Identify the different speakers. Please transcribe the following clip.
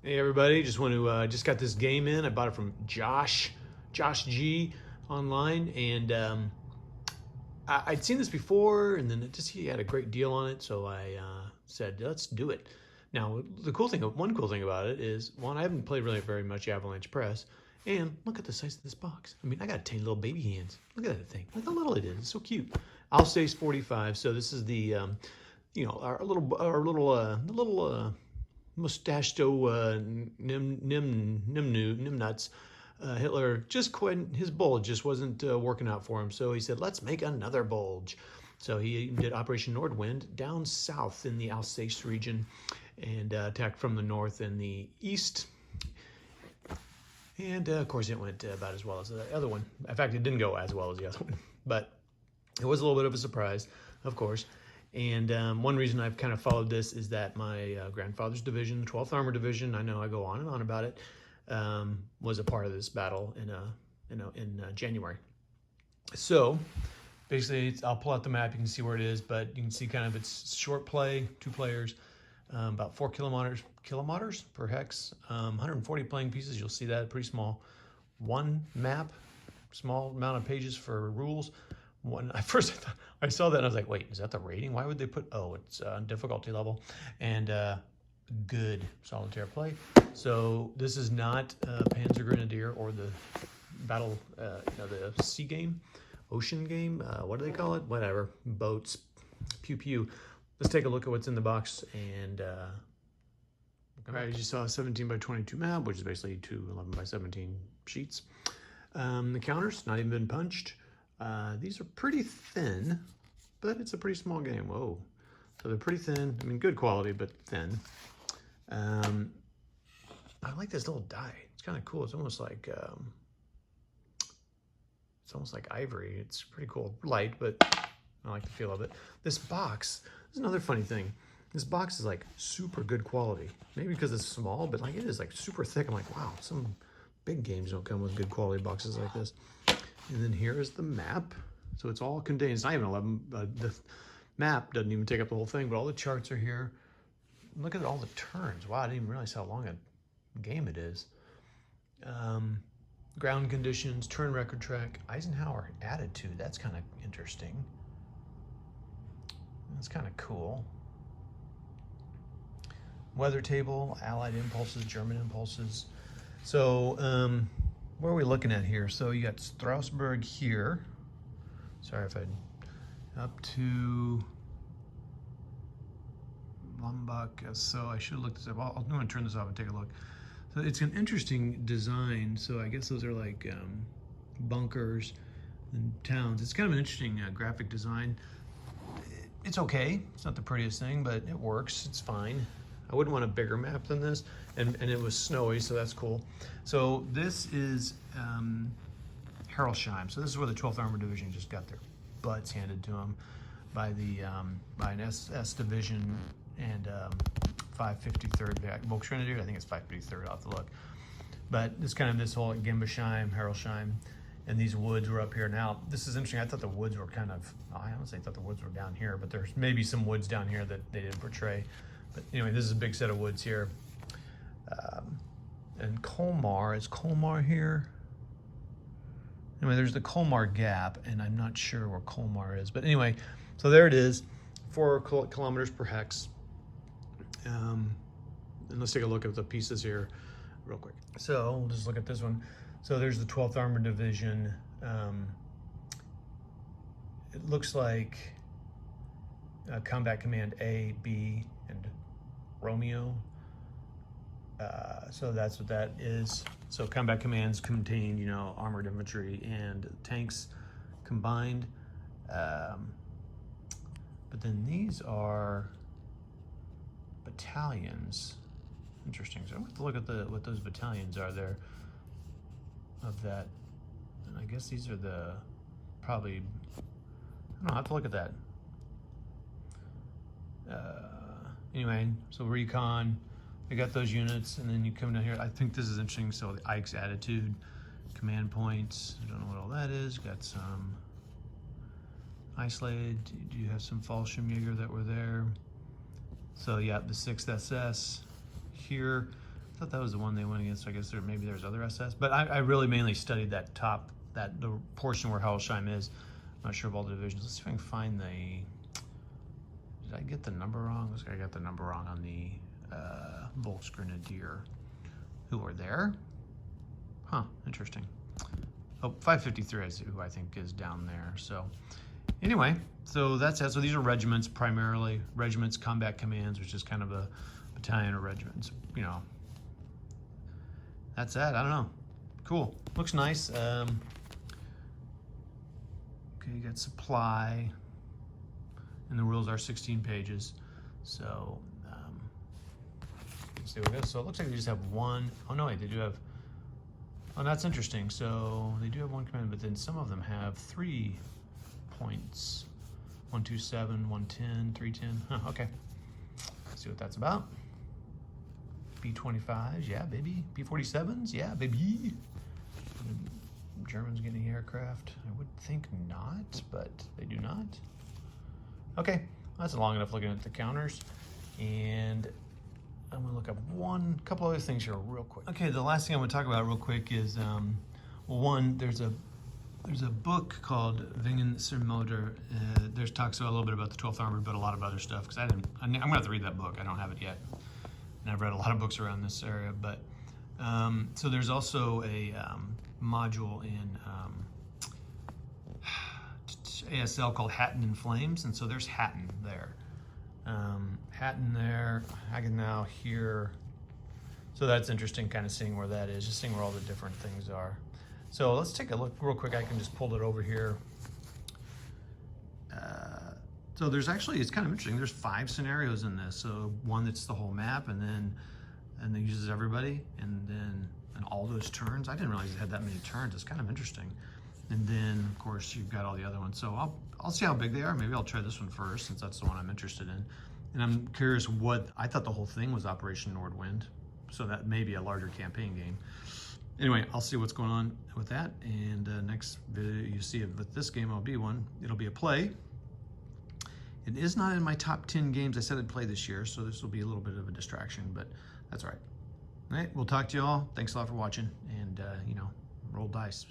Speaker 1: Hey everybody, just want to just got this game in. I bought it from Josh G online, and I'd seen this before, and then he had a great deal on it, so I said let's do it. Now one cool thing about it is, one, I haven't played really very much Avalanche Press, and look at the size of this box. I mean, I got tiny little baby hands. Look at that thing. Look how little it is. It's so cute. Alsace 45. So this is the our little mustached Nimnuts. Hitler just quit. His bulge just wasn't working out for him, so he said, "Let's make another bulge." So he did Operation Nordwind down south in the Alsace region, and attacked from the north and the east. And of course, it went about as well as the other one. In fact, it didn't go as well as the other one, but it was a little bit of a surprise, of course. And one reason I've kind of followed this is that my grandfather's division, the 12th Armored Division, I know I go on and on about it, was a part of this battle in January. So basically, I'll pull out the map. You can see where it is, but you can see kind of it's short play, 2 players, about 4 kilometers per hex, 140 playing pieces. You'll see that pretty small. 1 map, small amount of pages for rules. I saw that and I was like, wait, is that the rating? Why would they put, oh, it's difficulty level, and good solitaire play. So this is not Panzer Grenadier or the battle, the sea game, ocean game, what do they call it? Whatever, boats, pew pew. Let's take a look at what's in the box. And all right, as you saw, a 17 by 22 map, which is basically 2 11 by 17 sheets. The counters, not even been punched. These are pretty thin, but it's a pretty small game. Whoa. So they're pretty thin. I mean, good quality, but thin. I like this little die. It's kind of cool. It's almost like ivory. It's pretty cool. Light, but I like the feel of it. This box, this is another funny thing. This box is like super good quality. Maybe because it's small, but like it is like super thick. I'm like, wow, some big games don't come with good quality boxes like this. And then here is the map. So it's all contained. It's not even 11. The map doesn't even take up the whole thing, but all the charts are here. Look at all the turns. Wow, I didn't even realize how long a game it is. Ground conditions, turn record track, Eisenhower attitude. That's kind of interesting. That's kind of cool. Weather table, Allied impulses, German impulses. So, where are we looking at here? So you got Strasbourg here. Sorry if up to Lombok. So I should look this up. I'm going to turn this off and take a look. So it's an interesting design. So I guess those are like bunkers and towns. It's kind of an interesting graphic design. It's okay. It's not the prettiest thing, but it works. It's fine. I wouldn't want a bigger map than this, and it was snowy, so that's cool. So this is Heroldsheim. So this is where the 12th Armored Division just got their butts handed to them by an SS Division and 553rd Volksgrenadier. I think it's 553rd. I'll have to look. But it's kind of this whole Gimbesheim, Heroldsheim, and these woods were up here. Now this is interesting. I thought the woods were I honestly thought the woods were down here, but there's maybe some woods down here that they didn't portray. But anyway, this is a big set of woods here. And Colmar, is Colmar here? Anyway, there's the Colmar Gap, and I'm not sure where Colmar is. But anyway, so there it is, 4 kilometers per hex. And let's take a look at the pieces here real quick. So we'll just look at this one. So there's the 12th Armored Division. It looks like Combat Command A, B, and Romeo. So that's what that is. So combat commands contain, armored infantry and tanks combined. But then these are battalions. Interesting. So I have to look at what those battalions are there of that. And I guess these are probably, I don't know, I have to look at that. Anyway, so recon, I got those units, and then you come down here. I think this is interesting. So the Ike's attitude, command points. I don't know what all that is. Got some isolated. Do you have some Fallschirmjäger that were there? So yeah, the 6th SS here, thought that was the one they went against. I guess maybe there's other SS, but I really mainly studied that top, the portion where Hellsheim is. I'm not sure of all the divisions. Let's see if I can find the. Did I get the number wrong? Looks like I got the number wrong on the Volksgrenadier, who are there. Huh, interesting. Oh, 553 is who I think is down there. So anyway, so that's it. So these are regiments primarily. Regiments, combat commands, which is kind of a battalion or regiments, you know. That's that. I don't know. Cool. Looks nice. Okay, you got supply. And the rules are 16 pages. So let's see what it is. So it looks like they just have one. Oh no, wait, they do have. Oh, that's interesting. So they do have one command, but then some of them have 3 points. 127, 110, 310. Huh, okay. Let's see what that's about. B-25s, yeah, baby. B-47s, yeah, baby. Germans getting aircraft? I would think not, but they do not. Okay, that's long enough looking at the counters. And I'm gonna look up couple other things here real quick. Okay, the last thing I'm gonna talk about real quick is, well, one, there's a book called Vingen zur Motor. There's talks a little bit about the 12th Armored, but a lot of other stuff, because I'm gonna have to read that book. I don't have it yet. And I've read a lot of books around this area, but, so there's also a module in ASL called Hatton and Flames, and so there's Hatton there. Hatton there, I can now hear, so that's interesting, kind of seeing where that is, just seeing where all the different things are. So let's take a look real quick. I can just pull it over here. So there's actually, it's kind of interesting, there's 5 scenarios in this. So one that's the whole map, and it uses everybody, and all those turns. I didn't realize it had that many turns. It's kind of interesting. And then of course you've got all the other ones. So I'll see how big they are. Maybe I'll try this one first, since that's the one I'm interested in. And I'm curious I thought the whole thing was Operation Nordwind, so that may be a larger campaign game. Anyway, I'll see what's going on with that. And next video you see it with this game, it'll be a play. It is not in my top 10 games I said I'd play this year, so this will be a little bit of a distraction, but that's all right. All right, we'll talk to you all. Thanks a lot for watching, and roll dice.